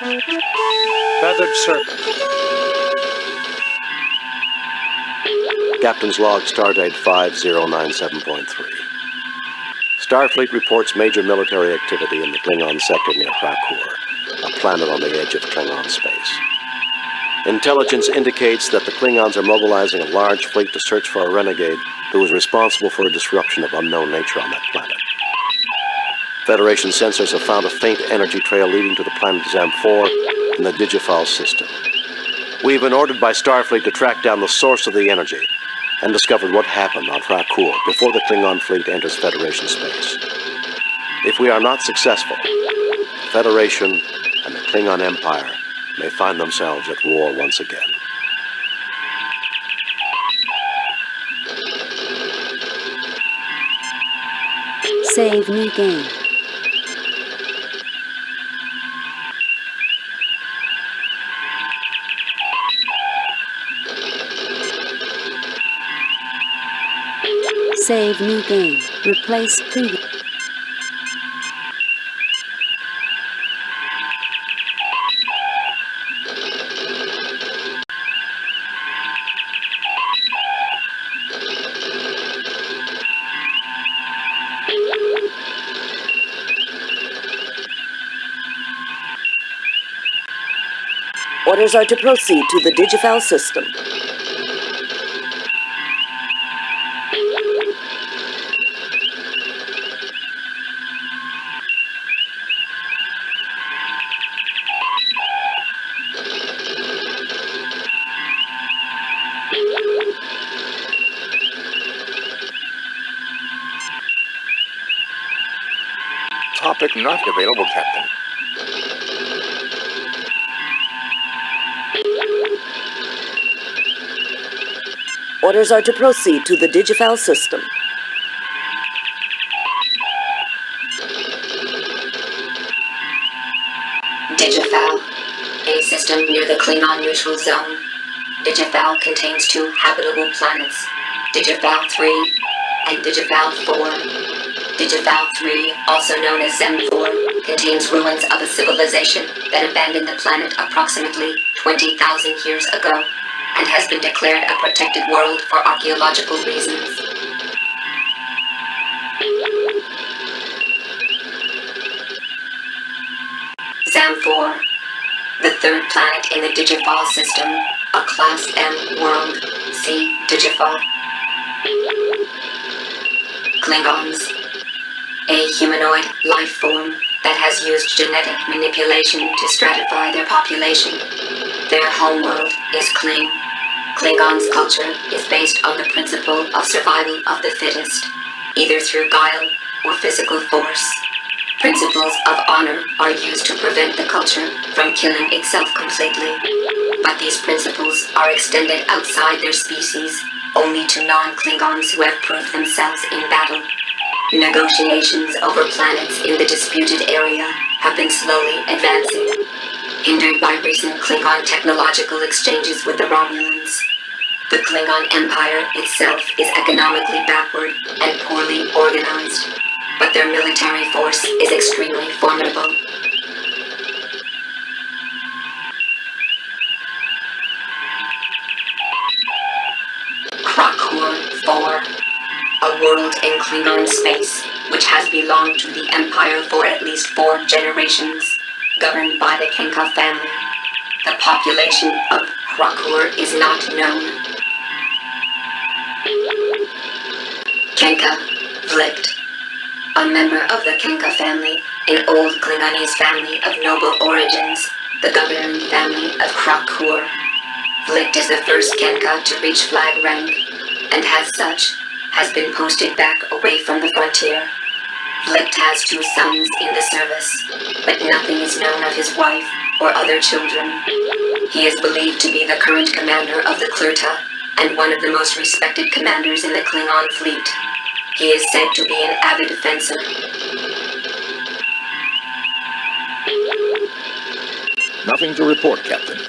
Feathered Serpent. Captain's log, stardate 5097.3. Starfleet reports major military activity in the Klingon sector near Krakur, a planet on the edge of Klingon space. Intelligence indicates that the Klingons are mobilizing a large fleet to search for a renegade who is responsible for a disruption of unknown nature on that planet. Federation sensors have found a faint energy trail leading to the planet Zam-4 in the Digifal system. We've been ordered by Starfleet to track down the source of the energy and discovered what happened on Krakur before the Klingon fleet enters Federation space. If we are not successful, the Federation and the Klingon Empire may find themselves at war once again. Save new game. Save new game. Replace previous. Orders are to proceed to the Digifal system. Topic not available, Captain. Orders are to proceed to the Digifal system. Digifal, a system near the Klingon neutral zone. Digifal contains 2 habitable planets, Digifal 3 and Digifal 4. Digifal 3, also known as Zem-4, contains ruins of a civilization that abandoned the planet approximately 20,000 years ago and has been declared a protected world for archaeological reasons. Zam-4, the 3rd planet in the Digifal system, a Class M world. See Digifal. Klingons, a humanoid life form that has used genetic manipulation to stratify their population. Their homeworld is Kling. Klingon's culture is based on the principle of survival of the fittest, either through guile or physical force. Principles of honor are used to prevent the culture from killing itself completely, but these principles are extended outside their species only to non-Klingons who have proved themselves in battle. Negotiations over planets in the disputed area have been slowly advancing, hindered by recent Klingon technological exchanges with the Romulans. The Klingon Empire itself is economically backward and poorly organized, but their military force is extremely formidable. Krakur 4, a world in Klingon space which has belonged to the Empire for at least 4 generations, governed by the Kenka family. The population of Krakur is not known. Kenka Vlict, a member of the Kenka family, an old Klingonese family of noble origins, the governing family of Krakur. Vlict is the first Kenka to reach flag rank, and as such, has been posted back away from the frontier. Vlict has 2 sons in the service, but nothing is known of his wife or other children. He is believed to be the current commander of the Klurta, and one of the most respected commanders in the Klingon fleet. He is said to be an avid fencer. Nothing to report, Captain.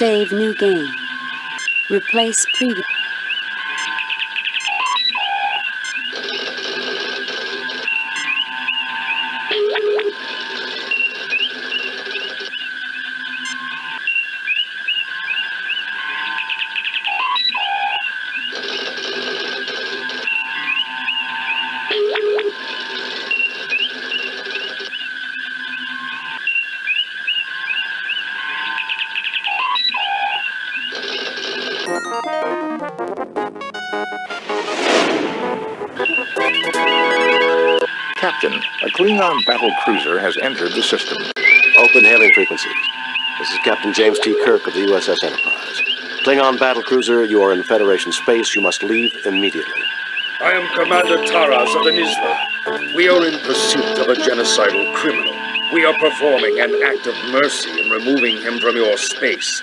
Save new game. Replace previous. Captain, a Klingon battle cruiser has entered the system. Open hailing frequencies. This is Captain James T. Kirk of the USS Enterprise. Klingon battlecruiser, you are in Federation space. You must leave immediately. I am Commander Taras of the Nizla. We are in pursuit of a genocidal criminal. We are performing an act of mercy in removing him from your space.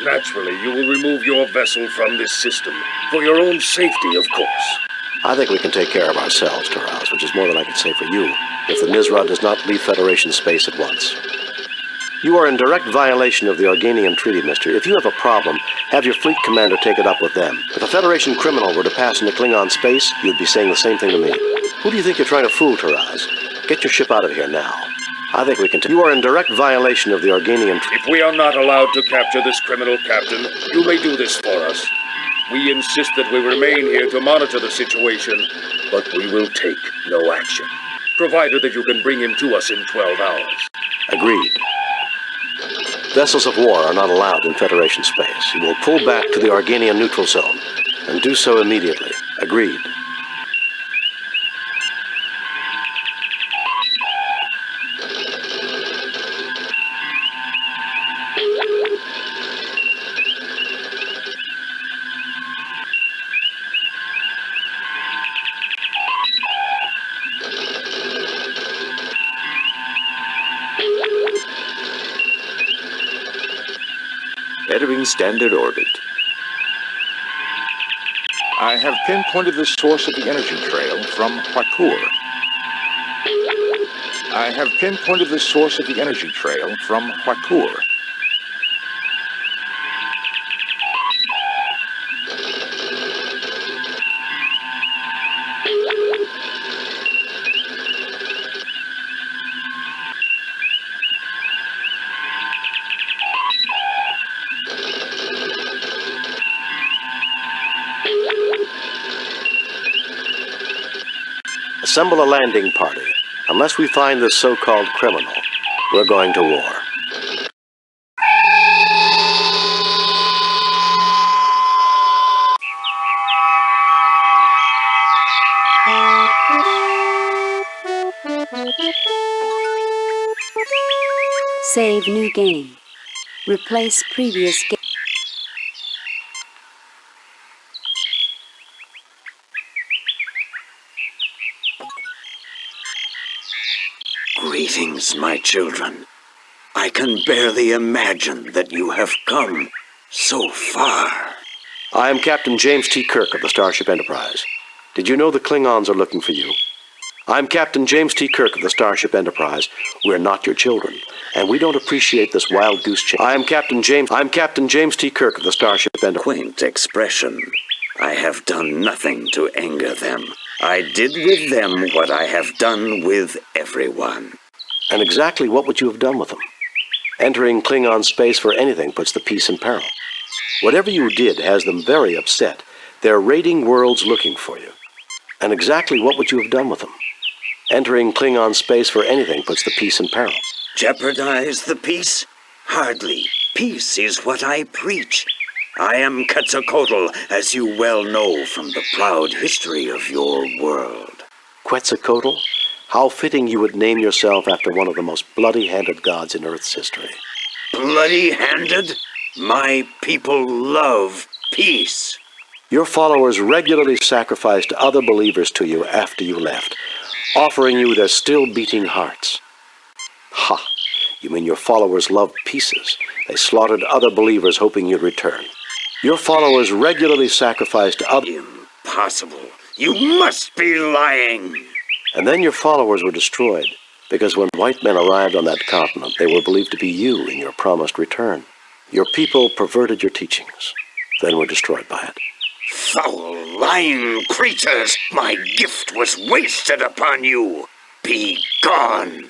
Naturally, you will remove your vessel from this system, for your own safety, of course. I think we can take care of ourselves, Taraz, which is more than I can say for you, if the Nizra does not leave Federation space at once. You are in direct violation of the Organian Treaty, mister. If you have a problem, have your fleet commander take it up with them. If a Federation criminal were to pass into Klingon space, you'd be saying the same thing to me. Who do you think you're trying to fool, Taraz? Get your ship out of here now. I think we can You are in direct violation of the Organian Treaty. If we are not allowed to capture this criminal, Captain, you may do this for us. We insist that we remain here to monitor the situation, but we will take no action, provided that you can bring him to us in 12 hours. Agreed. Vessels of war are not allowed in Federation space. You will pull back to the Organian neutral zone, and do so immediately. Agreed. Entering standard orbit. I have pinpointed the source of the energy trail from Huakur. I have pinpointed the source of the energy trail from Huakur. Assemble a landing party. Unless we find this so-called criminal, we're going to war. Save new game. Replace previous game. Greetings, my children. I can barely imagine that you have come so far. I am Captain James T. Kirk of the Starship Enterprise. Did you know the Klingons are looking for you? I'm Captain James T. Kirk of the Starship Enterprise. We're not your children, and we don't appreciate this wild goose chase. I'm Captain James T. Kirk of the Starship Enterprise. Quaint expression. I have done nothing to anger them. I did with them what I have done with everyone. And exactly what would you have done with them? Entering Klingon space for anything puts the peace in peril. Whatever you did has them very upset. They're raiding worlds looking for you. And exactly what would you have done with them? Entering Klingon space for anything puts the peace in peril. Jeopardize the peace? Hardly. Peace is what I preach. I am Quetzalcoatl, as you well know from the proud history of your world. Quetzalcoatl? How fitting you would name yourself after one of the most bloody-handed gods in Earth's history. Bloody-handed? My people love peace. Your followers regularly sacrificed other believers to you after you left, offering you their still-beating hearts. Ha! You mean your followers loved pieces? They slaughtered other believers hoping you'd return. Your followers regularly sacrificed other... Impossible. You must be lying. And then your followers were destroyed, because when white men arrived on that continent, they were believed to be you in your promised return. Your people perverted your teachings, then were destroyed by it. Foul, lying creatures! My gift was wasted upon you! Be gone!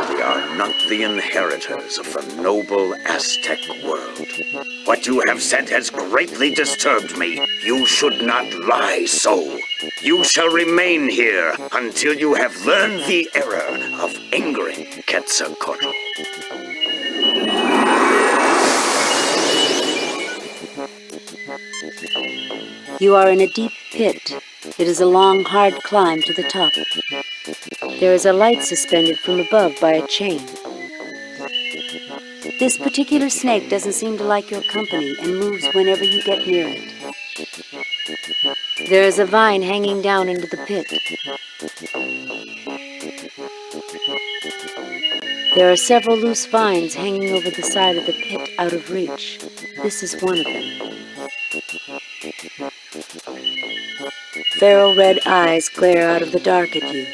We are not the inheritors of the noble Aztec world. What you have said has greatly disturbed me. You should not lie so. You shall remain here until you have learned the error of angering Quetzalcoatl. You are in a deep pit. It is a long, hard climb to the top. There is a light suspended from above by a chain. This particular snake doesn't seem to like your company and moves whenever you get near it. There is a vine hanging down into the pit. There are several loose vines hanging over the side of the pit out of reach. This is one of them. Feral red eyes glare out of the dark at you.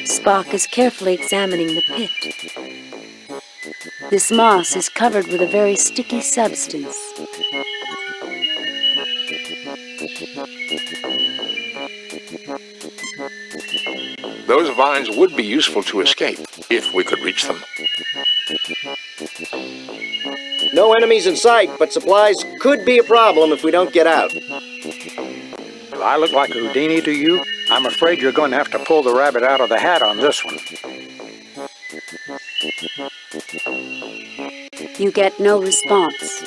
Spock is carefully examining the pit. This moss is covered with a very sticky substance. Those vines would be useful to escape, if we could reach them. No enemies in sight, but supplies could be a problem if we don't get out. Do I look like Houdini to you? I'm afraid you're going to have to pull the rabbit out of the hat on this one. You get no response.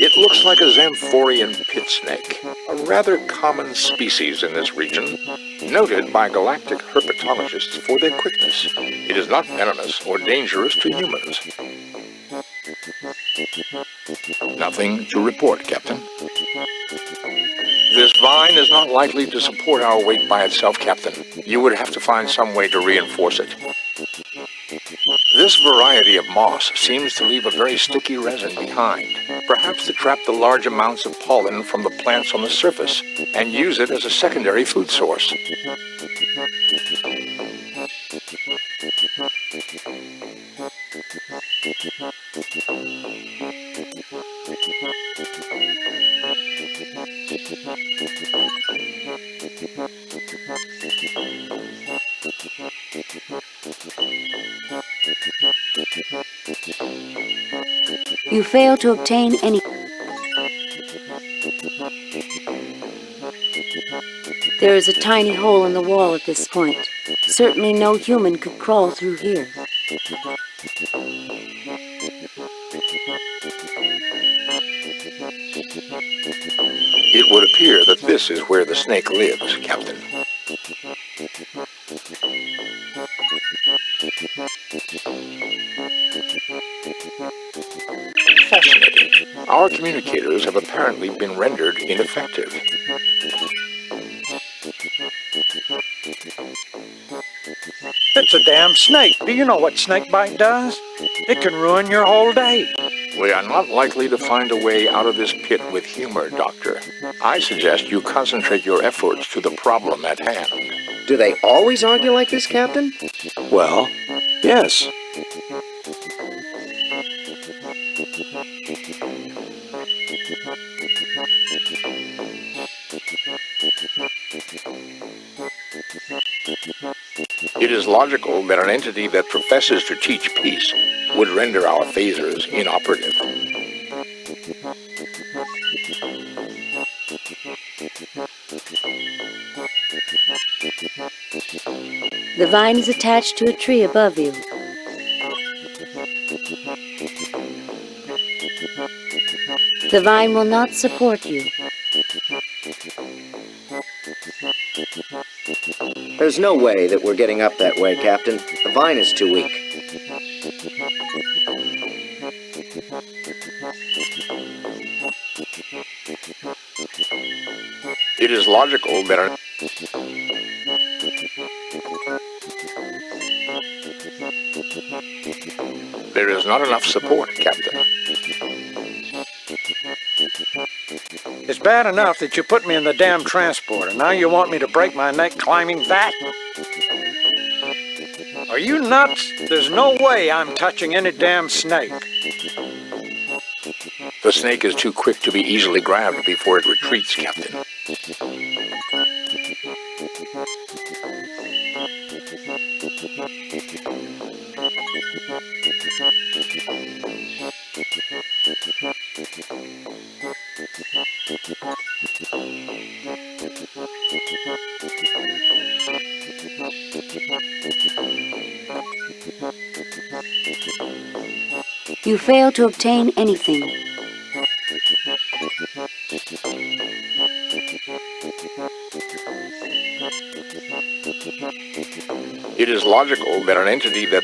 It looks like a Zamphorian pit snake, a rather common species in this region, noted by galactic herpetologists for their quickness. It is not venomous or dangerous to humans. Nothing to report, Captain. This vine is not likely to support our weight by itself, Captain. You would have to find some way to reinforce it. This variety of moss seems to leave a very sticky resin behind, perhaps to trap the large amounts of pollen from the plants on the surface and use it as a secondary food source. You fail to obtain any. There is a tiny hole in the wall at this point. Certainly no human could crawl through here. It would appear that this is where the snake lives, Captain. Fascinating. Our communicators have apparently been rendered ineffective. It's a damn snake. Do you know what snake bite does? It can ruin your whole day. We are not likely to find a way out of this pit with humor, Doctor. I suggest you concentrate your efforts to the problem at hand. Do they always argue like this, Captain? Well, yes. It is logical that an entity that professes to teach peace would render our phasers inoperative. The vine is attached to a tree above you. The vine will not support you. There's no way that we're getting up that way, Captain. The vine is too weak. It is logical that there is not enough support, Captain. It's bad enough that you put me in the damn transporter. Now you want me to break my neck climbing that? Are you nuts? There's no way I'm touching any damn snake. The snake is too quick to be easily grabbed before it retreats, Captain. You fail to obtain anything. It is logical that an entity that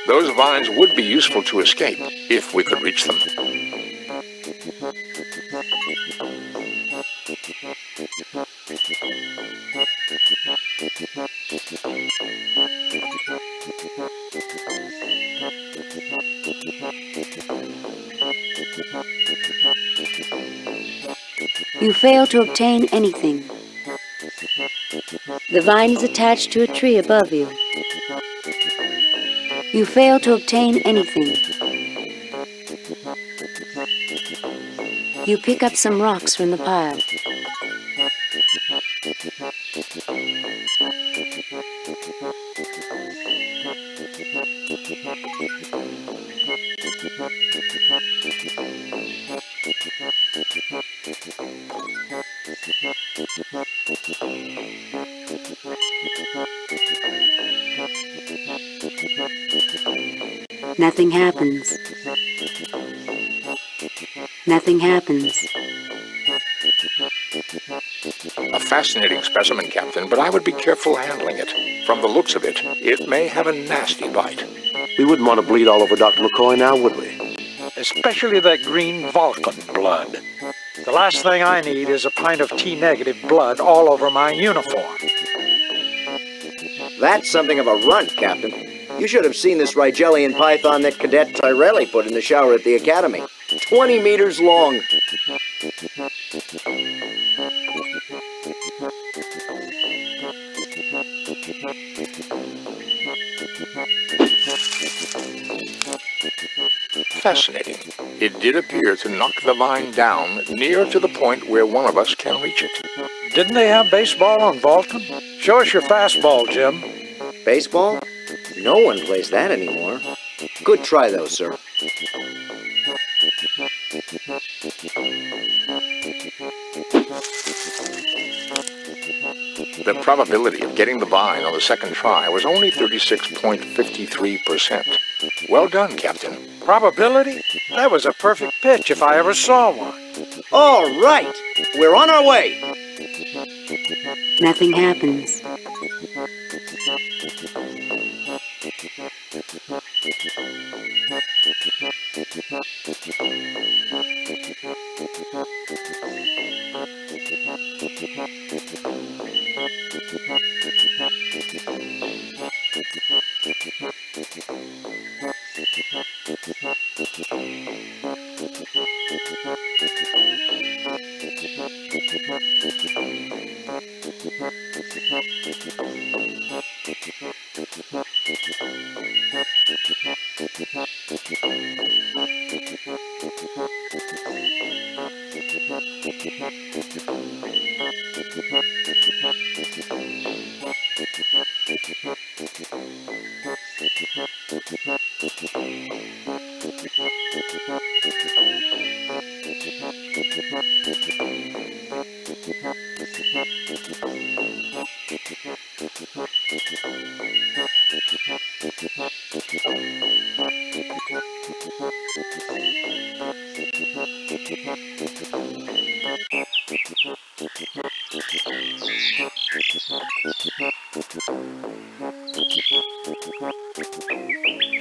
those vines would be useful to escape if we could reach them. You fail to obtain anything. The vine is attached to a tree above you. You fail to obtain anything. You pick up some rocks from the pile. Nothing happens. Nothing happens. A fascinating specimen, Captain, but I would be careful handling it. From the looks of it, it may have a nasty bite. We wouldn't want to bleed all over Dr. McCoy now, would we? Especially that green Vulcan blood. The last thing I need is a pint of T-negative blood all over my uniform. That's something of a runt, Captain. You should have seen this Rigelian python that Cadet Tyrelli put in the shower at the Academy. 20 meters long. Fascinating. It did appear to knock the vine down near to the point where one of us can reach it. Didn't they have baseball on Vulcan? Show us your fastball, Jim. Baseball? No one plays that anymore. Good try, though, sir. The probability of getting the vine on the second try was only 36.53%. Well done, Captain. Probability? That was a perfect pitch if I ever saw one. All right! We're on our way! Nothing happens.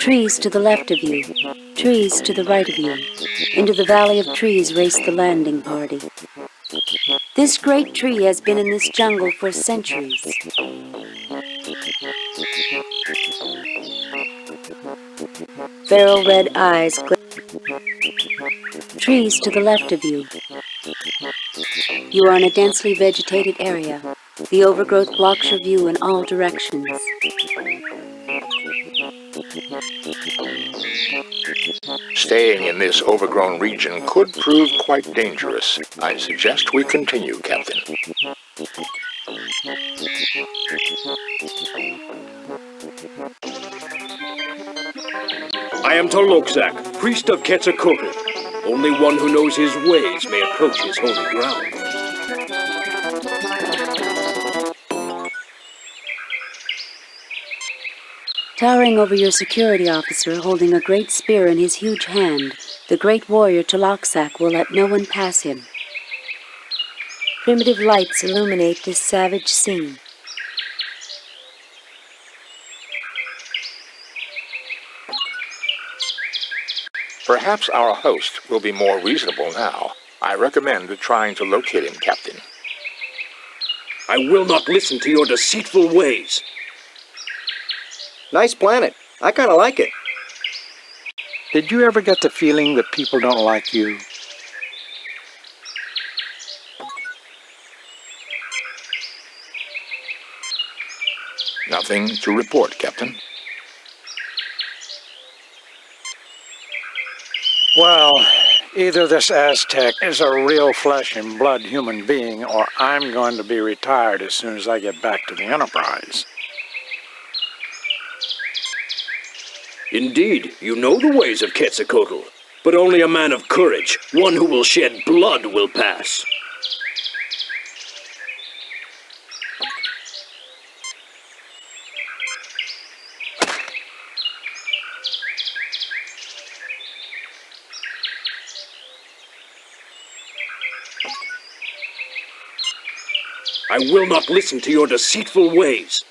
Trees to the left of you, trees to the right of you. Into the valley of trees raced the landing party. This great tree has been in this jungle for centuries. Feral red eyes trees to the left of you. You are in a densely vegetated area. The overgrowth blocks your view in all directions. Staying in this overgrown region could prove quite dangerous. I suggest we continue, Captain. I am Tlaoxac, priest of Quetzalcoatl. Only one who knows his ways may approach his holy ground. Towering over your security officer, holding a great spear in his huge hand, the great warrior Tlaoxac will let no one pass him. Primitive lights illuminate this savage scene. Perhaps our host will be more reasonable now. I recommend trying to locate him, Captain. I will not listen to your deceitful ways. Nice planet. I kind of like it. Did you ever get the feeling that people don't like you? Nothing to report, Captain. Well, either this Aztec is a real flesh and blood human being, or I'm going to be retired as soon as I get back to the Enterprise. Indeed, you know the ways of Quetzalcoatl, but only a man of courage, one who will shed blood, will pass. I will not listen to your deceitful ways.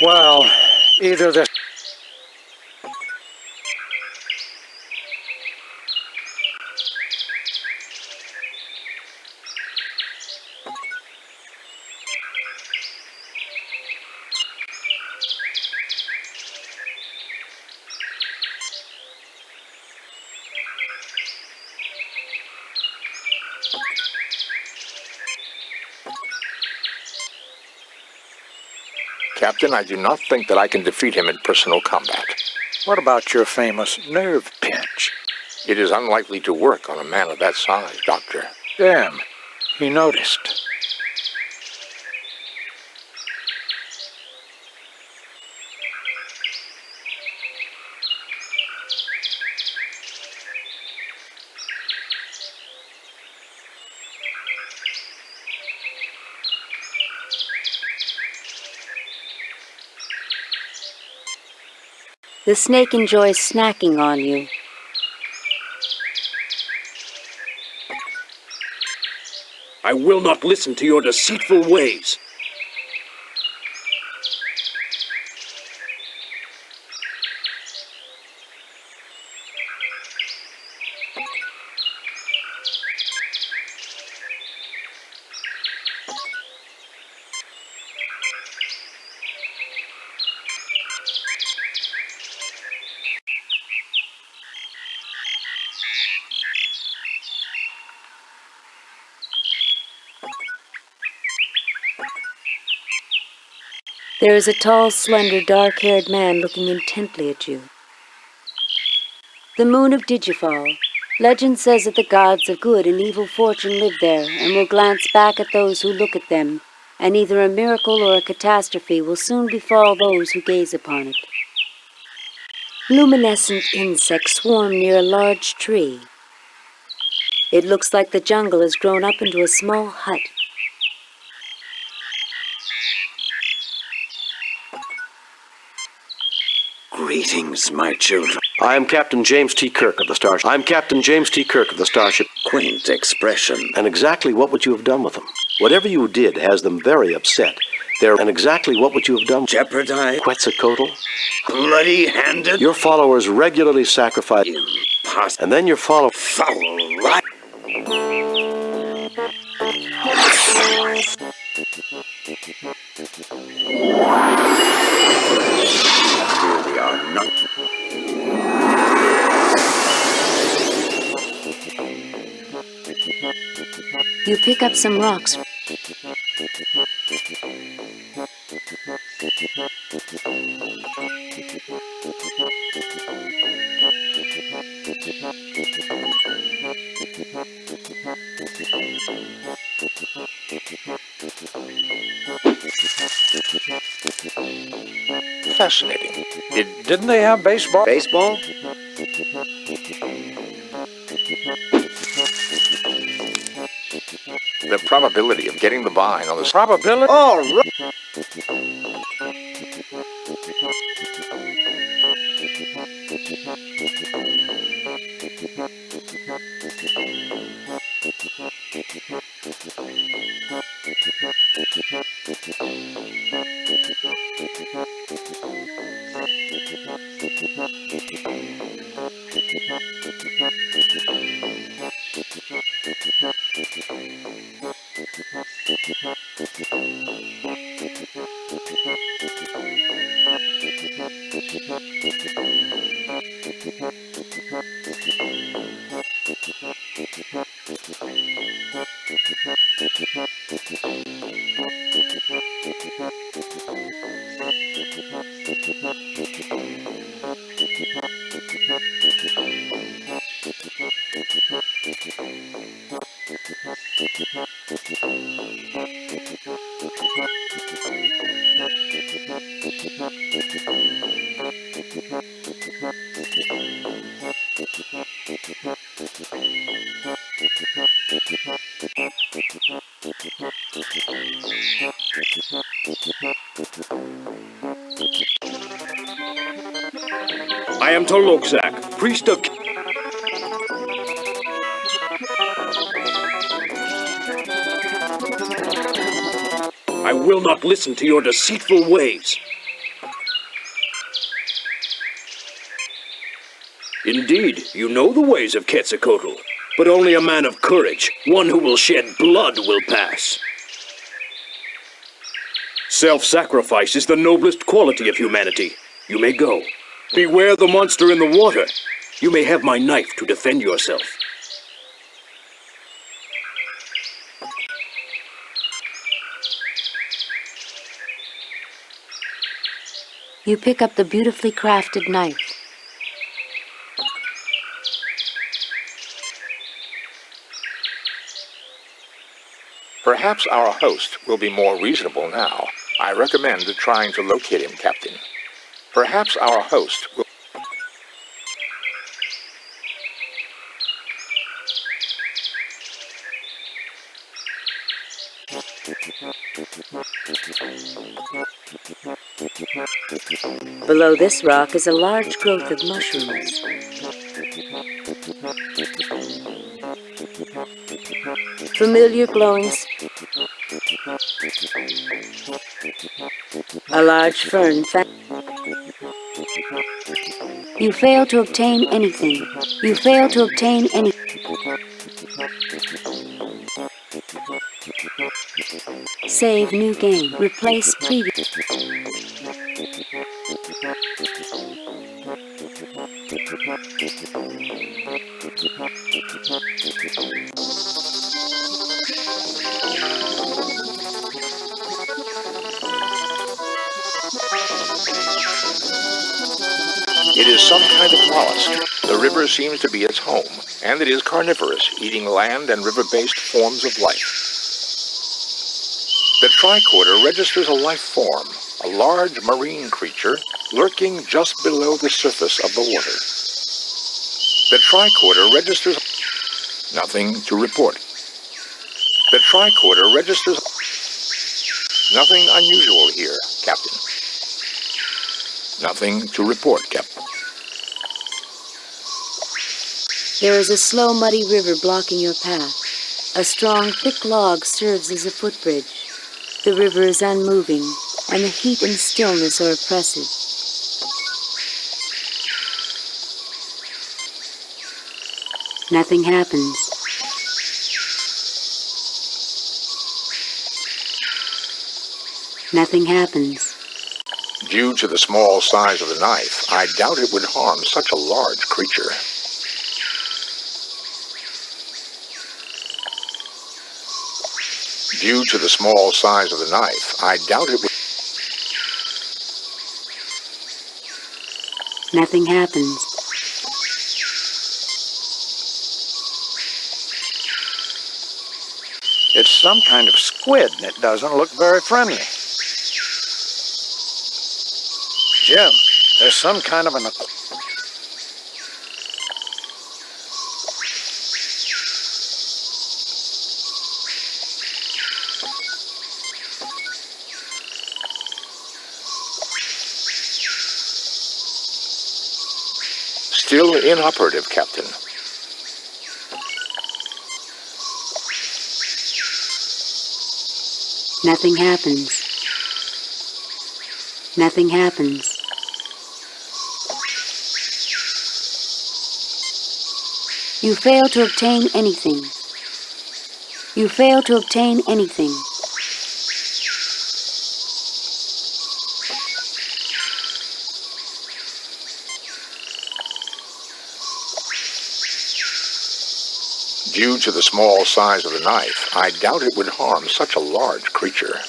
Well, either this... Captain, I do not think that I can defeat him in personal combat. What about your famous nerve pinch? It is unlikely to work on a man of that size, Doctor. Damn, he noticed. The snake enjoys snacking on you. I will not listen to your deceitful ways. There is a tall, slender, dark-haired man looking intently at you. The moon of Digifal. Legend says that the gods of good and evil fortune live there and will glance back at those who look at them, and either a miracle or a catastrophe will soon befall those who gaze upon it. Luminescent insects swarm near a large tree. It looks like the jungle has grown up into a small hut. Greetings, my children. I am Captain James T. Kirk of the Starship. Quaint expression. And exactly what would you have done with them? Whatever you did has them very upset. And exactly what would you have done? Jeopardize. Quetzalcoatl? Bloody-handed. Your followers regularly sacrifice. And then your Foul lie. Here we are not. You pick up some rocks. Fascinating. Didn't they have baseball? Baseball? The probability of getting the vine on the Probability? All right. I am Tlaoxac, priest of... I will not listen to your deceitful ways. Indeed, you know the ways of Quetzalcoatl, but only a man of courage, one who will shed blood, will pass. Self-sacrifice is the noblest quality of humanity. You may go. Beware the monster in the water. You may have my knife to defend yourself. You pick up the beautifully crafted knife. Perhaps our host will be more reasonable now. I recommend trying to locate him, Captain. Perhaps our host will... Below this rock is a large growth of mushrooms. Familiar glowings. A large fern. You fail to obtain anything. You fail to obtain any. Save new game. Replace previous. It is some kind of mollusk. The river seems to be its home, and it is carnivorous, eating land and river-based forms of life. The tricorder registers a life form, a large marine creature lurking just below the surface of the water. The tricorder registers... Nothing to report. The tricorder registers... Nothing unusual here, Captain. Nothing to report, Captain. There is a slow, muddy river blocking your path. A strong, thick log serves as a footbridge. The river is unmoving, and the heat and stillness are oppressive. Nothing happens. Nothing happens. Due to the small size of the knife, I doubt it would harm such a large creature. Due to the small size of the knife, I doubt it would... Nothing happens. It's some kind of squid, and it doesn't look very friendly. Jim, there's some kind of an... Still inoperative, Captain. Nothing happens. Nothing happens. You fail to obtain anything. You fail to obtain anything. Due to the small size of the knife, I doubt it would harm such a large creature.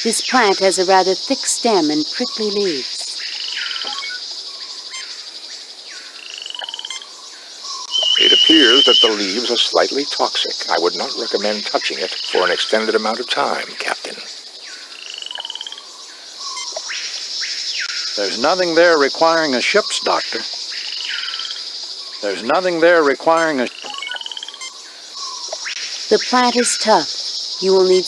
This plant has a rather thick stem and prickly leaves. It appears that the leaves are slightly toxic. I would not recommend touching it for an extended amount of time, Captain. There's nothing there requiring a ship's doctor. There's nothing there requiring a... The plant is tough. You will need...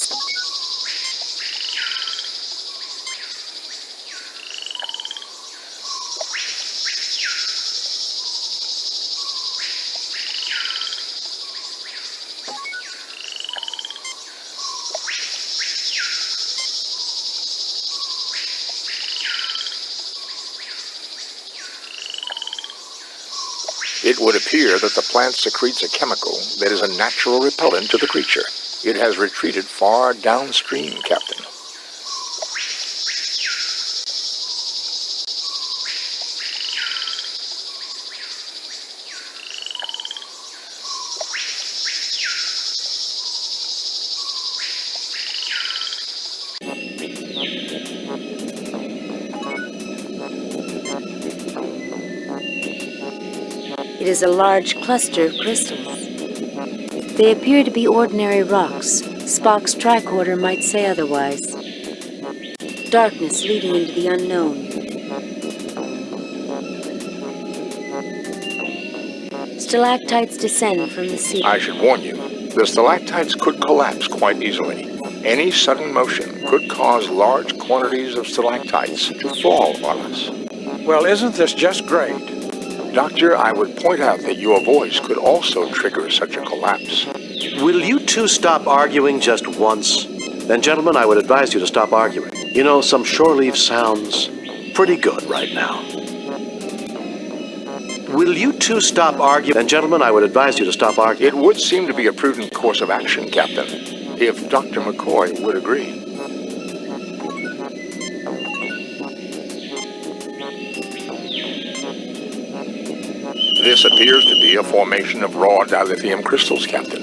It would appear that the plant secretes a chemical that is a natural repellent to the creature. It has retreated far downstream, Captain. It is a large cluster of crystals. They appear to be ordinary rocks. Spock's tricorder might say otherwise. Darkness leading into the unknown. Stalactites descend from the sea. I should warn you, the stalactites could collapse quite easily. Any sudden motion could cause large quantities of stalactites to fall on us. Well, isn't this just great? Doctor, I would point out that your voice could also trigger such a collapse. Will you two stop arguing just once? Then, gentlemen, I would advise you to stop arguing. You know, some shore leave sounds pretty good right now. Will you two stop arguing? Then, gentlemen, I would advise you to stop arguing. It would seem to be a prudent course of action, Captain, if Dr. McCoy would agree. This appears to be a formation of raw dilithium crystals, Captain.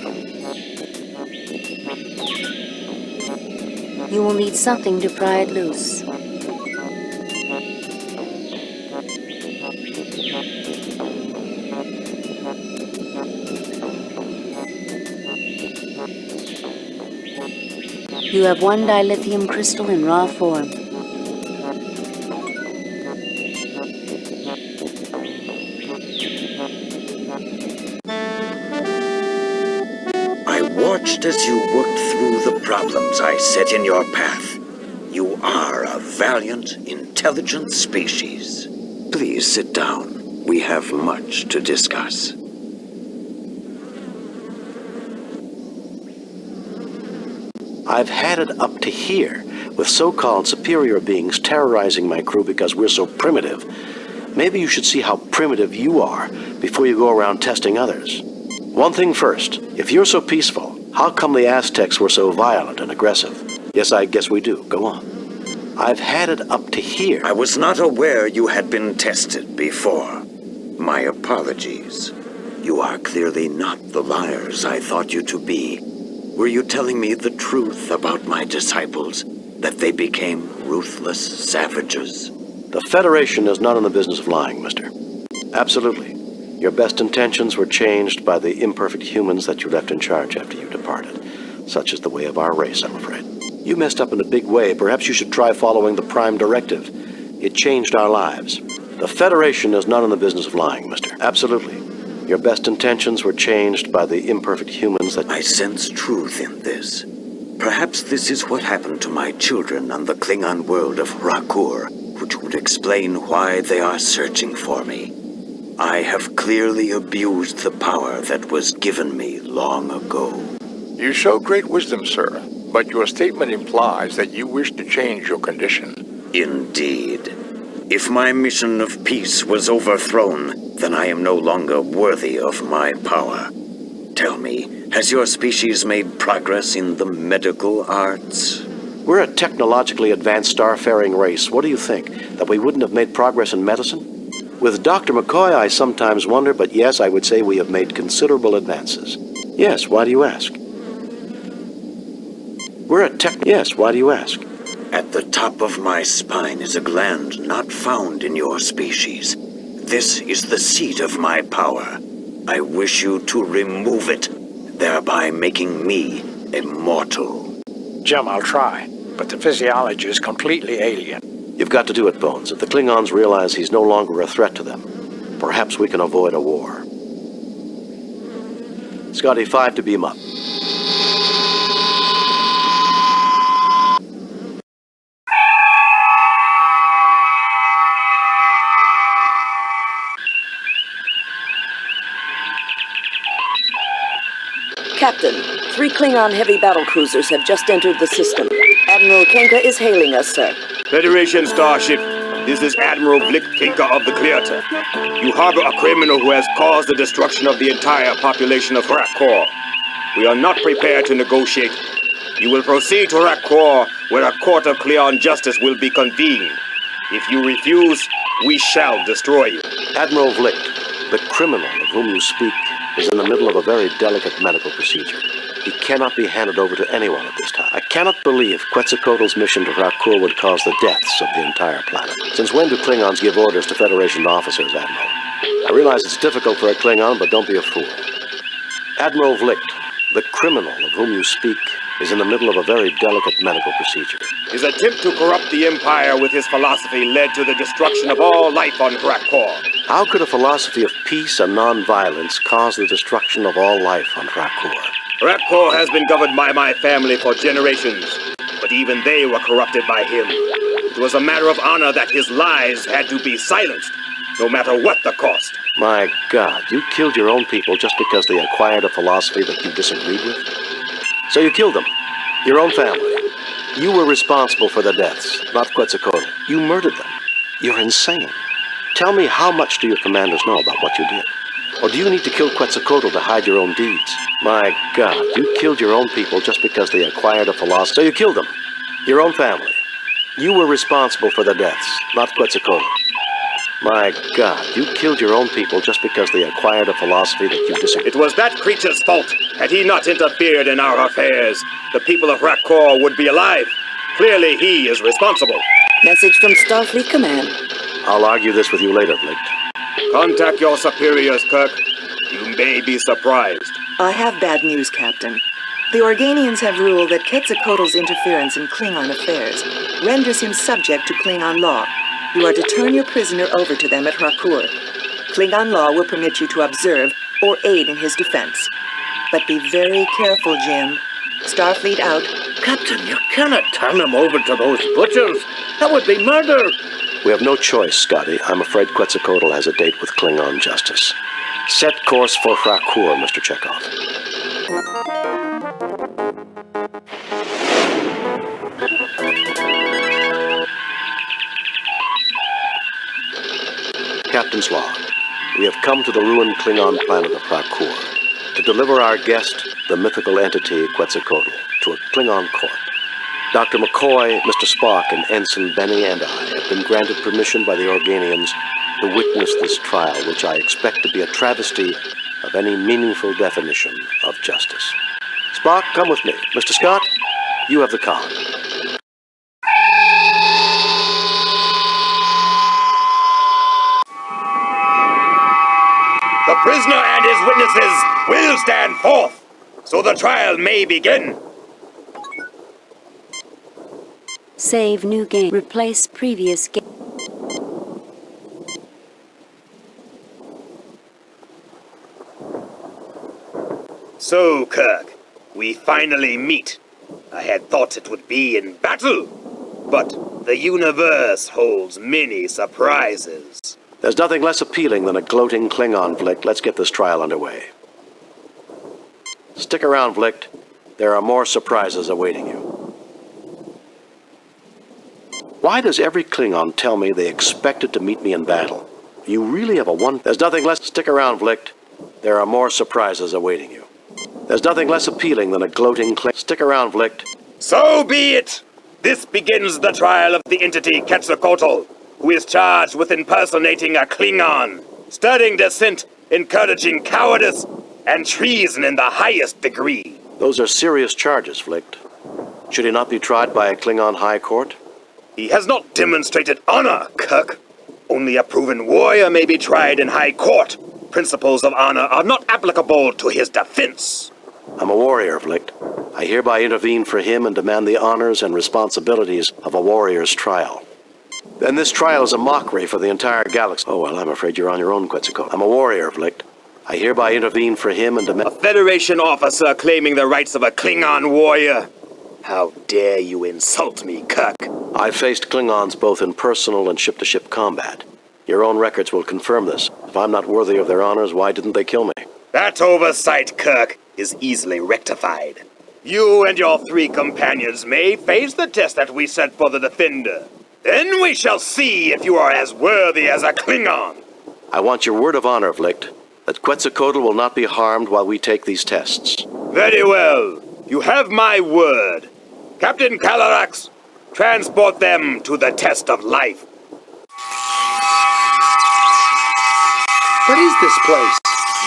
You will need something to pry it loose. You have one dilithium crystal in raw form. I watched as you worked through the problems I set in your path. You are a valiant, intelligent species. Please sit down. We have much to discuss. I've had it up to here, with so-called superior beings terrorizing my crew because we're so primitive. Maybe you should see how primitive you are before you go around testing others. One thing first, if you're so peaceful, how come the Aztecs were so violent and aggressive? Yes, I guess we do. Go on. I've had it up to here. I was not aware you had been tested before. My apologies. You are clearly not the liars I thought you to be. Were you telling me the truth about my disciples? That they became ruthless savages? The Federation is not in the business of lying, mister. Absolutely. Your best intentions were changed by the imperfect humans that you left in charge after you departed. Such is the way of our race, I'm afraid. You messed up in a big way. Perhaps you should try following the Prime Directive. It changed our lives. The Federation is not in the business of lying, mister. Absolutely. Your best intentions were changed by the imperfect humans that... I sense truth in this. Perhaps this is what happened to my children on the Klingon world of Rakur, which would explain why they are searching for me. I have clearly abused the power that was given me long ago. You show great wisdom, sir, but your statement implies that you wish to change your condition. Indeed. If my mission of peace was overthrown, then I am no longer worthy of my power. Tell me, has your species made progress in the medical arts? We're a technologically advanced starfaring race. What do you think? That we wouldn't have made progress in medicine? With Dr. McCoy, I sometimes wonder, but yes, I would say we have made considerable advances. Yes, why do you ask? Yes, why do you ask? At the top of my spine is a gland not found in your species. This is the seat of my power. I wish you to remove it, thereby making me immortal. Jim, I'll try, but the physiology is completely alien. You've got to do it, Bones. If the Klingons realize he's no longer a threat to them, perhaps we can avoid a war. Scotty, 5 to beam up. Captain, 3 Klingon heavy battle cruisers have just entered the system. Admiral Kenka is hailing us, sir. Federation starship, this is Admiral Vlict Kenka of the Clearta. You harbor a criminal who has caused the destruction of the entire population of Rakkor. We are not prepared to negotiate. You will proceed to Rakkor, where a court of Klingon justice will be convened. If you refuse, we shall destroy you. Admiral Vlict, the criminal of whom you speak, is in the middle of a very delicate medical procedure. He cannot be handed over to anyone at this time. I cannot believe Quetzalcoatl's mission to Rakur would cause the deaths of the entire planet. Since when do Klingons give orders to Federation officers, Admiral? I realize it's difficult for a Klingon, but don't be a fool. Admiral Vlict, the criminal of whom you speak, is in the middle of a very delicate medical procedure. His attempt to corrupt the Empire with his philosophy led to the destruction of all life on Rakkor. How could a philosophy of peace and non-violence cause the destruction of all life on Rakkor? Rakkor has been governed by my family for generations, but even they were corrupted by him. It was a matter of honor that his lies had to be silenced, no matter what the cost. My God, you killed your own people just because they acquired a philosophy that you disagreed with? So you killed them, your own family. You were responsible for their deaths, not Quetzalcoatl. You murdered them. You're insane. Tell me, how much do your commanders know about what you did? Or do you need to kill Quetzalcoatl to hide your own deeds? My God, you killed your own people just because they acquired a philosophy. So you killed them, your own family. You were responsible for their deaths, not Quetzalcoatl. My God, you killed your own people just because they acquired a philosophy that you disagreed. It was that creature's fault. Had he not interfered in our affairs, the people of Rakkor would be alive. Clearly, he is responsible. Message from Starfleet Command. I'll argue this with you later, Vlict. Contact your superiors, Kirk. You may be surprised. I have bad news, Captain. The Organians have ruled that Quetzalcoatl's interference in Klingon affairs renders him subject to Klingon law. You are to turn your prisoner over to them at Harcourt. Klingon law will permit you to observe or aid in his defense. But be very careful, Jim. Starfleet out. Captain, you cannot turn him over to those butchers. That would be murder. We have no choice, Scotty. I'm afraid Quetzalcoatl has a date with Klingon justice. Set course for Harcourt, Mr. Chekhov. Captain's log. We have come to the ruined Klingon planet of Harcourt to deliver our guest, the mythical entity Quetzalcoatl, to a Klingon court. Dr. McCoy, Mr. Spock, and Ensign Benny and I have been granted permission by the Organians to witness this trial, which I expect to be a travesty of any meaningful definition of justice. Spock, come with me. Mr. Scott, you have the con. The prisoner and his witnesses will stand forth, so the trial may begin. Save new game. Replace previous game. So, Kirk, we finally meet. I had thought it would be in battle, but the universe holds many surprises. There's nothing less appealing than a gloating Klingon, Vlict. Let's get this trial underway. Stick around, Vlict. There are more surprises awaiting you. Why does every Klingon tell me they expected to meet me in battle? You really have a one... There's nothing less... Stick around, Vlict. There are more surprises awaiting you. There's nothing less appealing than a gloating Klingon... Stick around, Vlict. So be it! This begins the trial of the entity Quetzalcoatl, who is charged with impersonating a Klingon, stirring dissent, encouraging cowardice, and treason in the highest degree. Those are serious charges, Vlict. Should he not be tried by a Klingon high court? He has not demonstrated honor, Kirk. Only a proven warrior may be tried in high court. Principles of honor are not applicable to his defense. I'm a warrior, Vlict. I hereby intervene for him and demand the honors and responsibilities of a warrior's trial. Then this trial is a mockery for the entire galaxy. Oh, well, I'm afraid you're on your own, Quetzalcoatl. I'm a warrior, Vlict. I hereby intervene for him and demand... A Federation officer claiming the rights of a Klingon warrior. How dare you insult me, Kirk? I've faced Klingons both in personal and ship-to-ship combat. Your own records will confirm this. If I'm not worthy of their honors, why didn't they kill me? That oversight, Kirk, is easily rectified. You and your 3 companions may face the test that we set for the Defender. Then we shall see if you are as worthy as a Klingon. I want your word of honor, Vlict, that Quetzalcoatl will not be harmed while we take these tests. Very well. You have my word. Captain Calarax, transport them to the test of life. What is this place?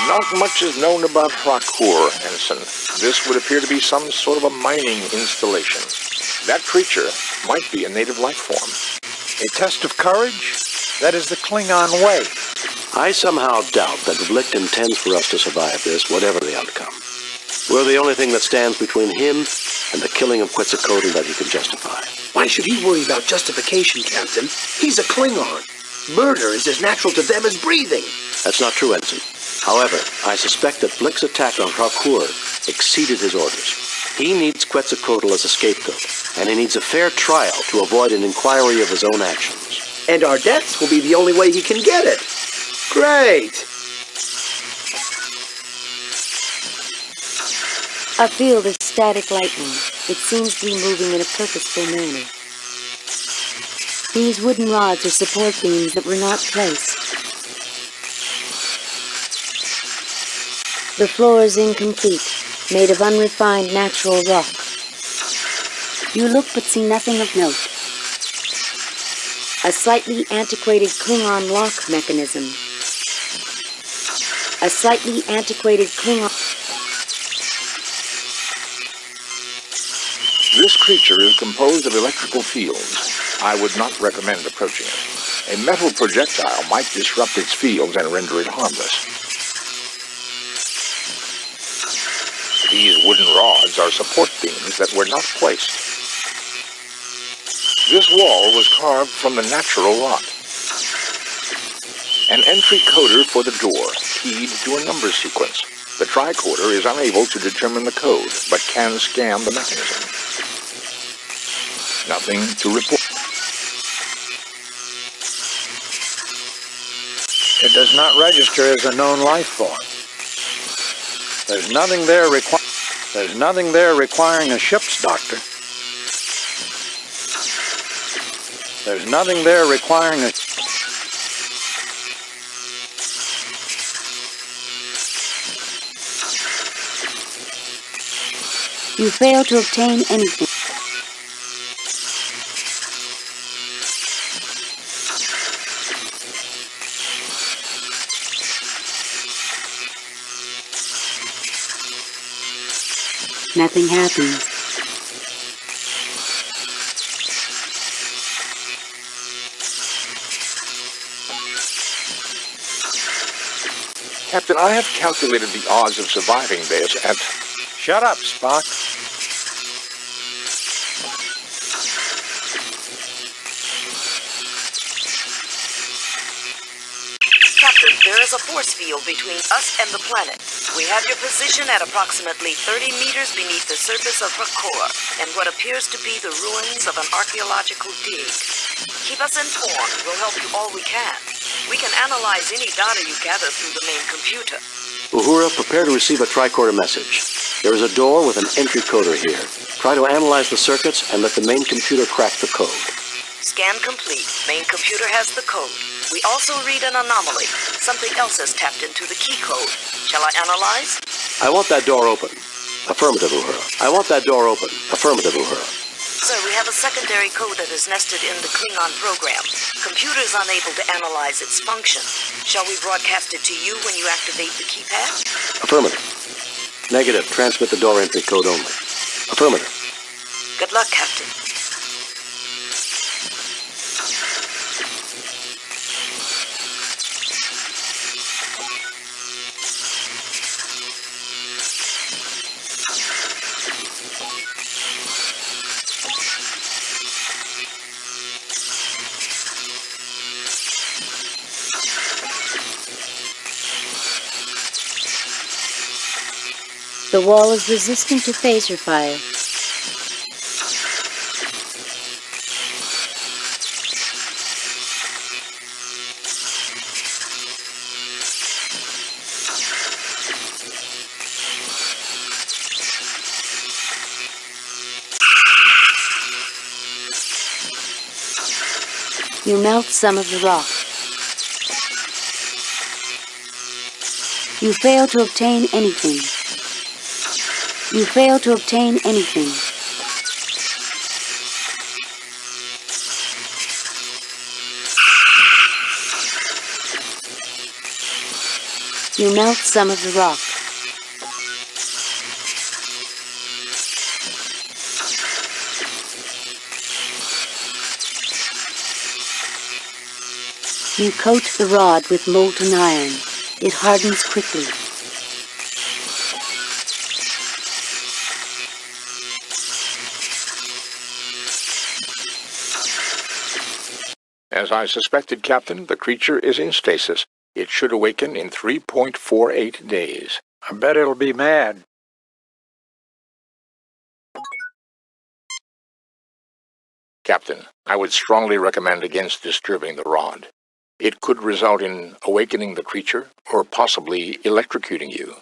Not much is known about Harcourt, Ensign. This would appear to be some sort of a mining installation. That creature might be a native life form. A test of courage? That is the Klingon way. I somehow doubt that Vlict intends for us to survive this, whatever the outcome. We're the only thing that stands between him and the killing of Quetzalcoatl that he can justify. Why should he worry about justification, Captain? He's a Klingon. Murder is as natural to them as breathing. That's not true, Ensign. However, I suspect that Vlict's attack on Harcourt exceeded his orders. He needs Quetzalcoatl as a scapegoat, and he needs a fair trial to avoid an inquiry of his own actions. And our deaths will be the only way he can get it. Great! A field of static lightning. It seems to be moving in a purposeful manner. These wooden rods are support beams that were not placed. The floor is incomplete, made of unrefined natural rock. You look but see nothing of note. A slightly antiquated Klingon lock mechanism. A slightly antiquated Klingon... This creature is composed of electrical fields. I would not recommend approaching it. A metal projectile might disrupt its fields and render it harmless. These wooden rods are support beams that were not placed. This wall was carved from the natural rock. An entry coder for the door, keyed to a number sequence. The tricorder is unable to determine the code, but can scan the mechanism. Nothing to report. It does not register as a known life form. There's nothing there requiring a ship's doctor. There's nothing there requiring a... You fail to obtain anything. Nothing happens. Captain, I have calculated the odds of surviving this at... Shut up, Spock. Captain, there is a force field between us and the planet. We have your position at approximately 30 meters beneath the surface of Rakor, and what appears to be the ruins of an archaeological dig. Keep us informed. We'll help you all we can. We can analyze any data you gather through the main computer. Uhura, prepare to receive a tricorder message. There is a door with an entry coder here. Try to analyze the circuits and let the main computer crack the code. Scan complete. Main computer has the code. We also read an anomaly. Something else has tapped into the key code. Shall I analyze? I want that door open. Affirmative, Uhura. I want that door open. Affirmative, Uhura. Sir, we have a secondary code that is nested in the Klingon program. Computer is unable to analyze its function. Shall we broadcast it to you when you activate the keypad? Affirmative. Negative. Transmit the door entry code only. Affirmative. Good luck, Captain. The wall is resistant to phaser fire. You melt some of the rock. You fail to obtain anything. You fail to obtain anything. You melt some of the rock. You coat the rod with molten iron. It hardens quickly. As I suspected, Captain, the creature is in stasis. It should awaken in 3.48 days. I bet it'll be mad. Captain, I would strongly recommend against disturbing the rod. It could result in awakening the creature, or possibly electrocuting you.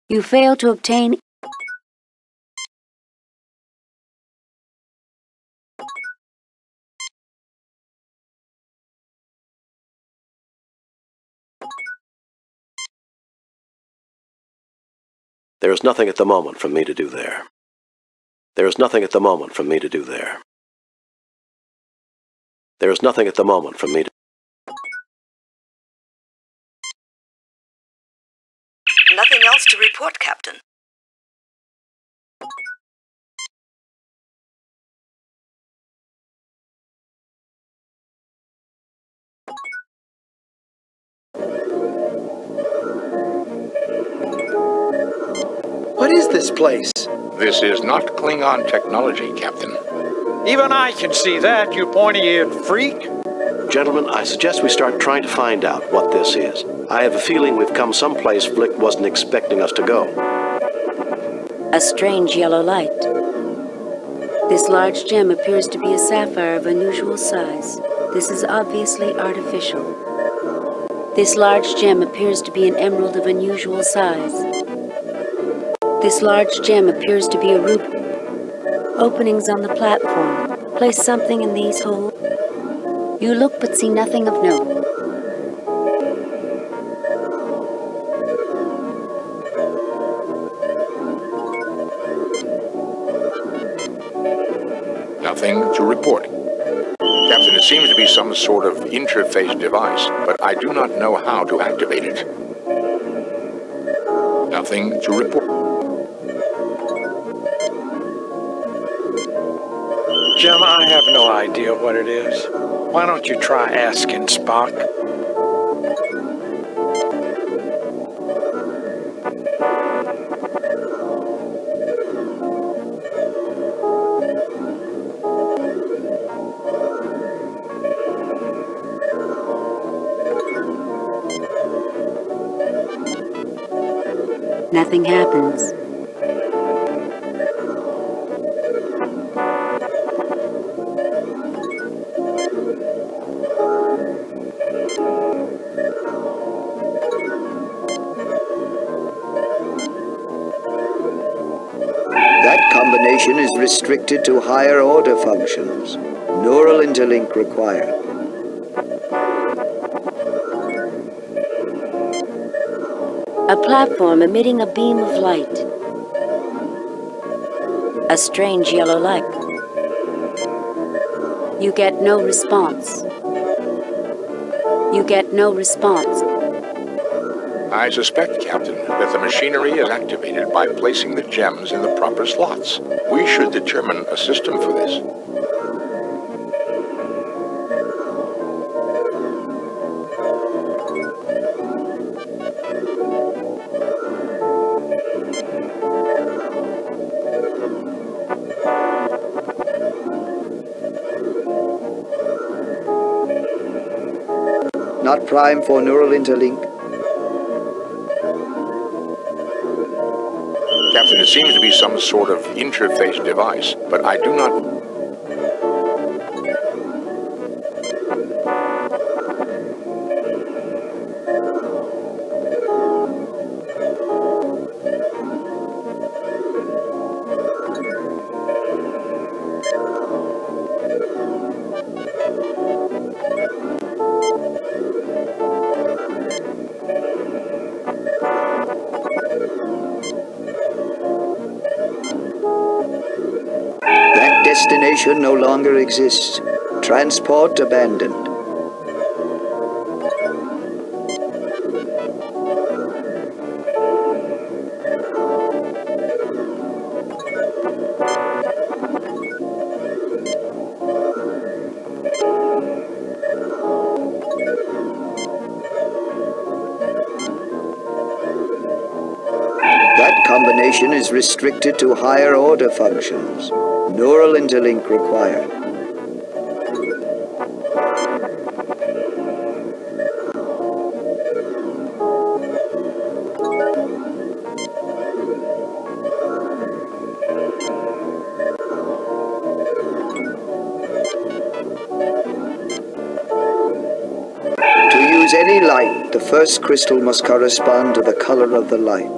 You fail to obtain... There is nothing at the moment for me to do there. There is nothing at the moment for me to do there. There is nothing at the moment for me to... Nothing else to report, Captain. this place? This is not Klingon technology, Captain. Even I can see that, you pointy-eared freak. Gentlemen, I suggest we start trying to find out what this is. I have a feeling we've come someplace Vlict wasn't expecting us to go. A strange yellow light. This large gem appears to be a sapphire of unusual size. This is obviously artificial. This large gem appears to be an emerald of unusual size. This large gem appears to be a ruby. Openings on the platform. Place something in these holes. You look but see nothing of note. Nothing to report. Captain, it seems to be some sort of interface device, but I do not know how to activate it. Nothing to report. Jim, I have no idea what it is. Why don't you try asking Spock? Nothing happens. That combination is restricted to higher order functions. Neural interlink required. A platform emitting a beam of light. A strange yellow light. You get no response. You get no response. I suspect, Captain, that the machinery is activated by placing the gems in the proper slots. We should determine a system for this. Not prime for neural interlink. Captain, it seems to be some sort of interface device, but I do not... Destination no longer exists. Transport abandoned. That combination is restricted to higher order functions. Neural interlink required. To use any light, the first crystal must correspond to the color of the light.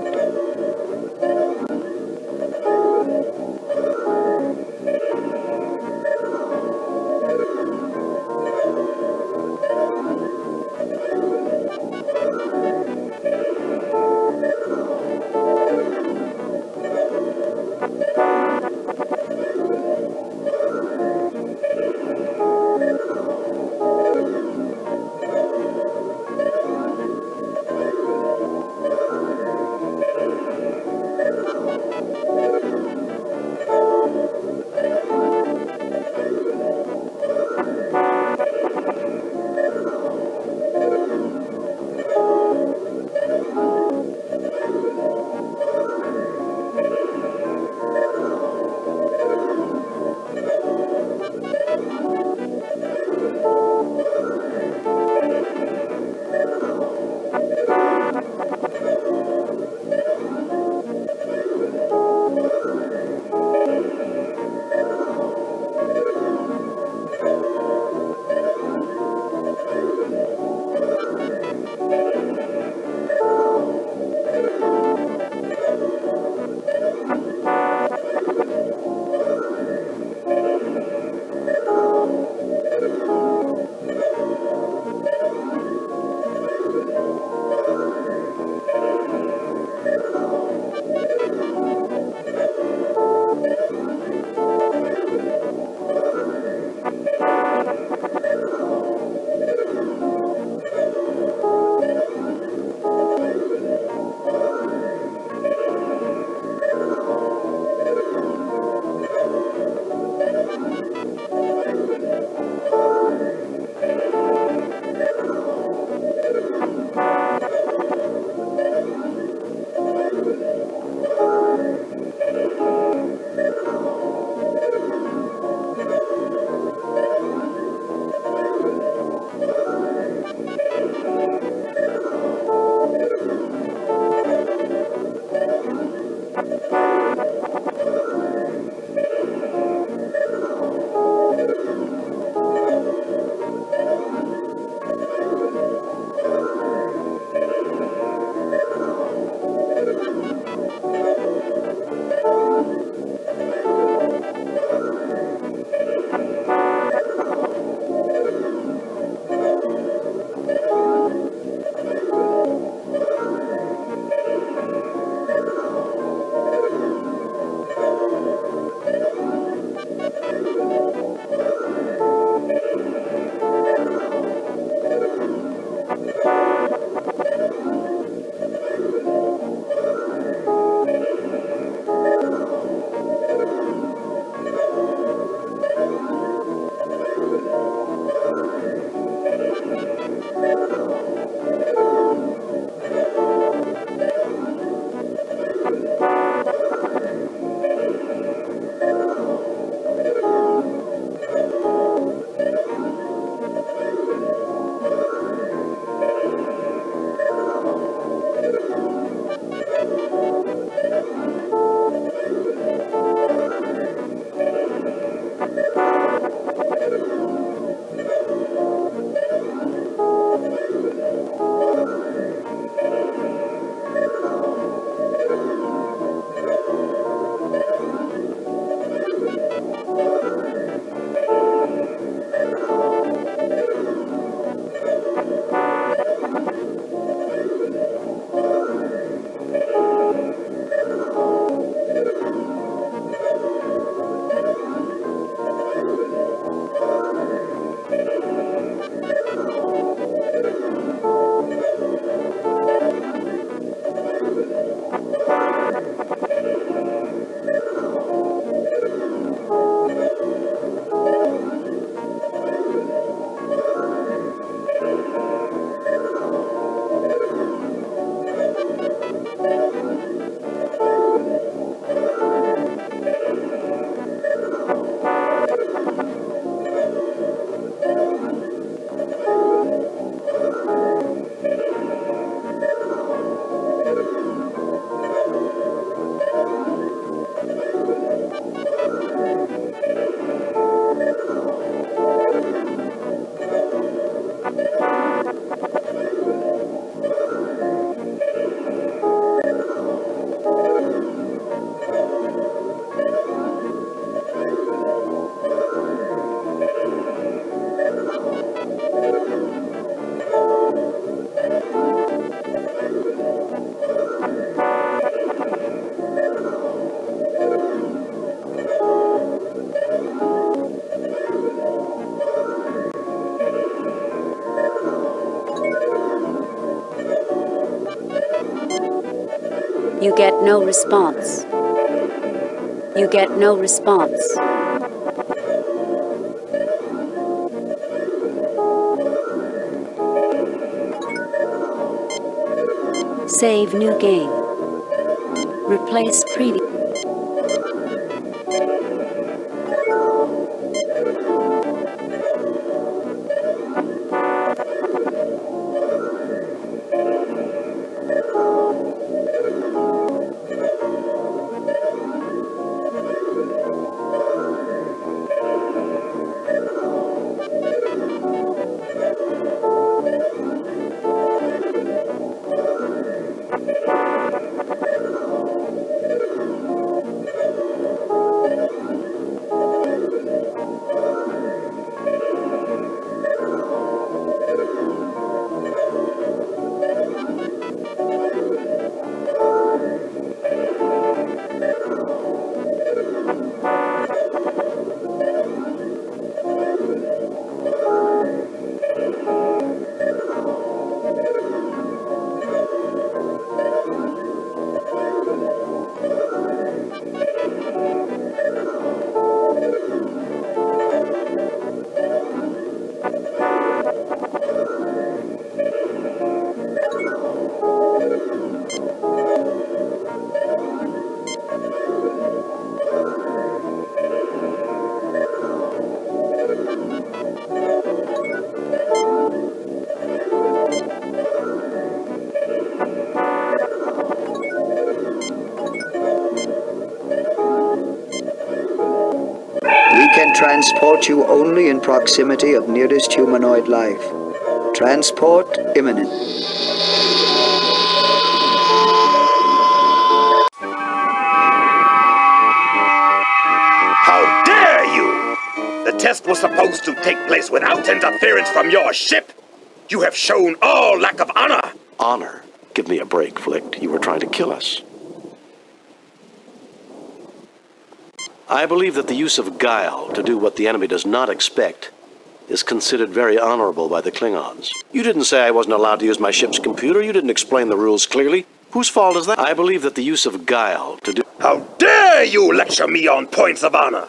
You get no response. You get no response. Save new game. Replace previous. We can transport you only in proximity of nearest humanoid life. Transport imminent. How dare you! The test was supposed to take place without interference from your ship. You have shown all lack of honor. Honor? Give me a break, Vlict. You were trying to kill us. I believe that the use of guile to do what the enemy does not expect is considered very honorable by the Klingons. You didn't say I wasn't allowed to use my ship's computer. You didn't explain the rules clearly. Whose fault is that? I believe that the use of guile to do... How dare you lecture me on points of honor?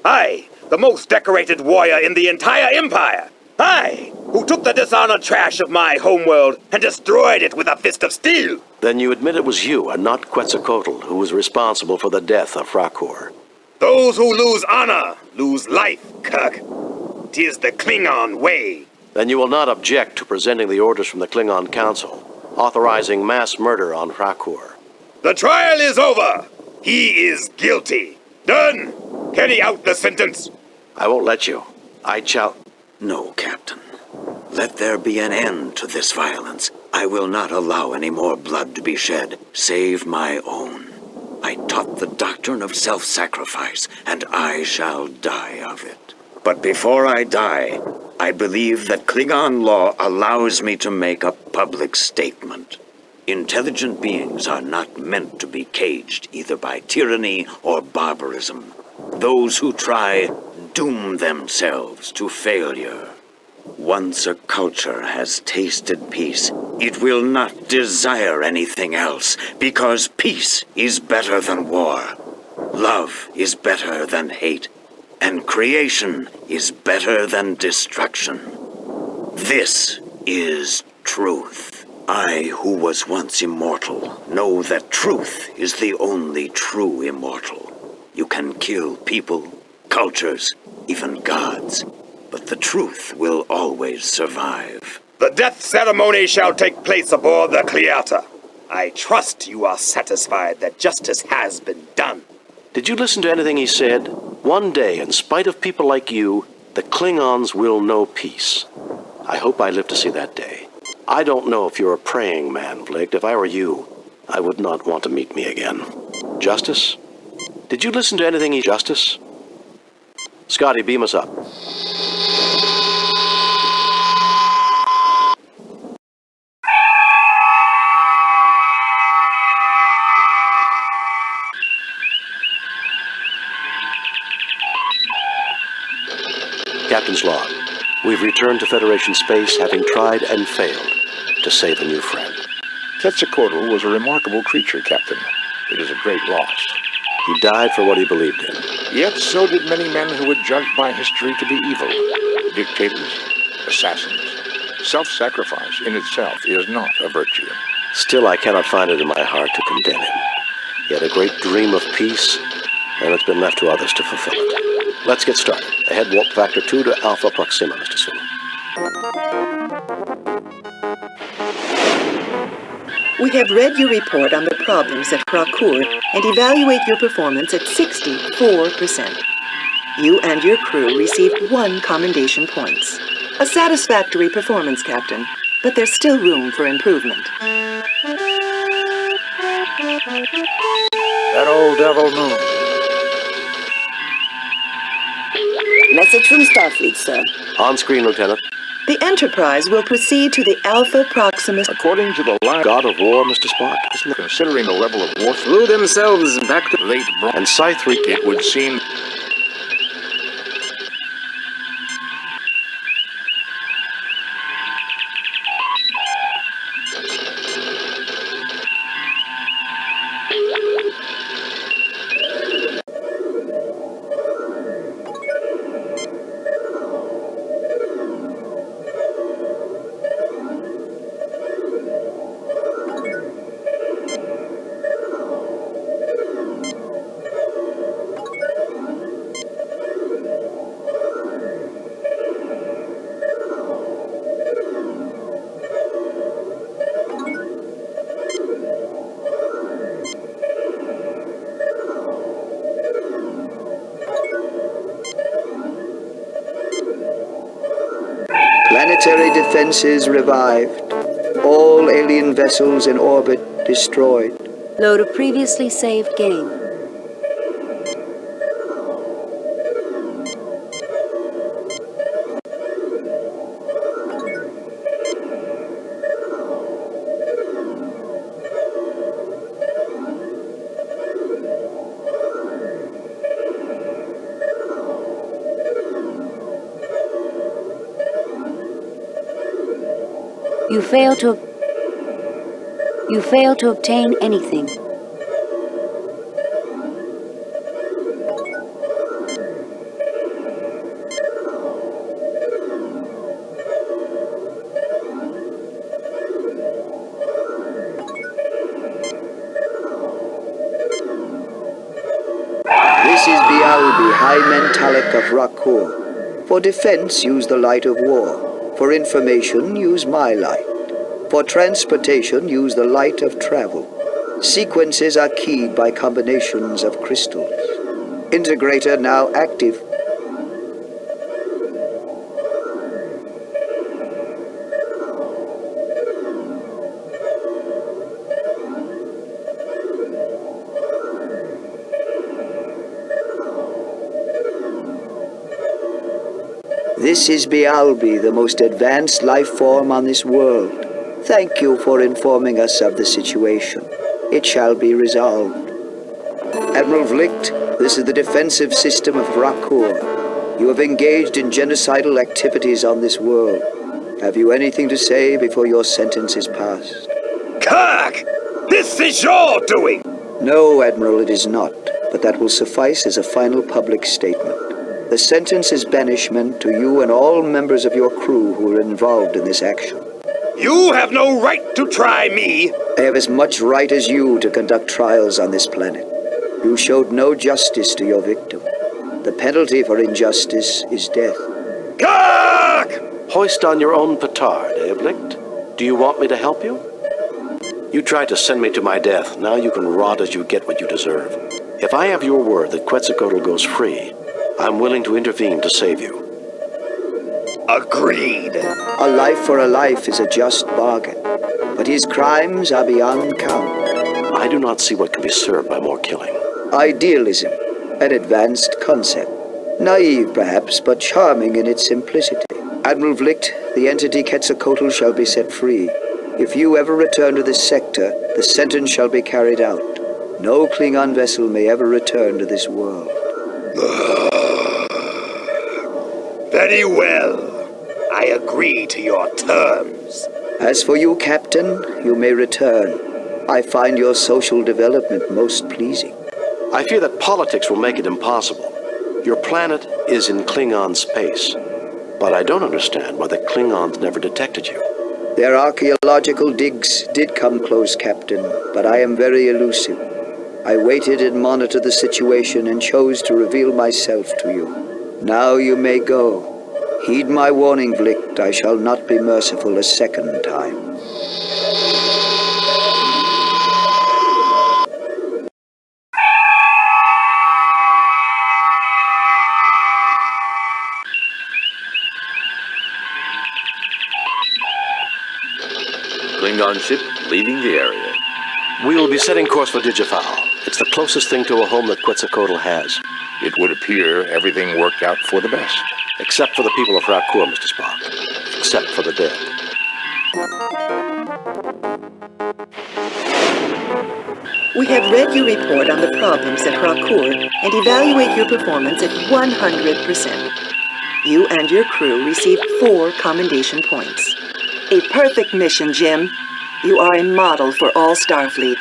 I, the most decorated warrior in the entire Empire. I, who took the dishonored trash of my homeworld and destroyed it with a fist of steel. Then you admit it was you and not Quetzalcoatl who was responsible for the death of Rakor. Those who lose honor lose life, Kirk. 'Tis the Klingon way. Then you will not object to presenting the orders from the Klingon Council, authorizing mass murder on Rakor. The trial is over. He is guilty. Done. Carry out the sentence. I won't let you. No, Captain. Let there be an end to this violence. I will not allow any more blood to be shed, save my own. I taught the doctrine of self-sacrifice, and I shall die of it. But before I die, I believe that Klingon law allows me to make a public statement. Intelligent beings are not meant to be caged either by tyranny or barbarism. Those who try doom themselves to failure. Once a culture has tasted peace, it will not desire anything else, because peace is better than war. Love is better than hate, and creation is better than destruction. This is truth. I, who was once immortal, know that truth is the only true immortal. You can kill people, cultures, even gods, but the truth will always survive. The death ceremony shall take place aboard the Cleata. I trust you are satisfied that justice has been done. Did you listen to anything he said? One day, in spite of people like you, the Klingons will know peace. I hope I live to see that day. I don't know if you're a praying man, Vlict. If I were you, I would not want to meet me again. Justice? Did you listen to anything he... Justice? Scotty, beam us up. Captain's log. We've returned to Federation space, having tried and failed to save a new friend. Quetzalcoatl was a remarkable creature, Captain. It is a great loss. He died for what he believed in. Yet so did many men who were judged by history to be evil. Dictators, assassins. Self-sacrifice in itself is not a virtue. Still, I cannot find it in my heart to condemn him. He had a great dream of peace, and it's been left to others to fulfill it. Let's get started. Ahead warp factor 2 to Alpha Proxima, Mr. Sulu. We have read your report on the problems at Krakoor and evaluate your performance at 64%. You and your crew received 1 commendation points. A satisfactory performance, Captain, but there's still room for improvement. That old devil moon. Message from Starfleet, sir. On screen, Lieutenant. The Enterprise will proceed to the Alpha Proxima. According to the line, God of War, Mr. Spock, isn't it? Considering the level of war Flew themselves back to late and Scythe 3, it would seem Planetary defenses revived. All alien vessels in orbit destroyed. Load a previously saved game. You fail to obtain anything. This is Bialbi, High Mentalic of Rakur. For defense, use the light of war. For information, use my light. For transportation, use the light of travel. Sequences are keyed by combinations of crystals. Integrator now active. This is Bialbi, the most advanced life form on this world. Thank you for informing us of the situation. It shall be resolved. Admiral Vlict, this is the defensive system of Rakur. You have engaged in genocidal activities on this world. Have you anything to say before your sentence is passed? Kirk! This is your doing! No, Admiral, it is not. But that will suffice as a final public statement. The sentence is banishment to you and all members of your crew who were involved in this action. You have no right to try me! I have as much right as you to conduct trials on this planet. You showed no justice to your victim. The penalty for injustice is death. Kirk! Hoist on your own petard, eh, Vlict? Do you want me to help you? You tried to send me to my death. Now you can rot as you get what you deserve. If I have your word that Quetzalcoatl goes free, I'm willing to intervene to save you. Agreed. A life for a life is a just bargain, but his crimes are beyond count. I do not see what can be served by more killing. Idealism, an advanced concept. Naive, perhaps, but charming in its simplicity. Admiral Vlict, the entity Quetzalcoatl shall be set free. If you ever return to this sector, the sentence shall be carried out. No Klingon vessel may ever return to this world. Very well. I agree to your terms. As for you, Captain, you may return. I find your social development most pleasing. I fear that politics will make it impossible. Your planet is in Klingon space, but I don't understand why the Klingons never detected you. Their archaeological digs did come close, Captain, but I am very elusive. I waited and monitored the situation and chose to reveal myself to you. Now you may go. Heed my warning, Vlict. I shall not be merciful a second time. Klingon ship leaving the area. We will be setting course for Digifal. It's the closest thing to a home that Quetzalcoatl has. It would appear everything worked out for the best. Except for the people of Rakur, Mr. Spock. Except for the dead. We have read your report on the problems at Rakur and evaluate your performance at 100%. You and your crew received 4 commendation points. A perfect mission, Jim. You are a model for all Starfleet.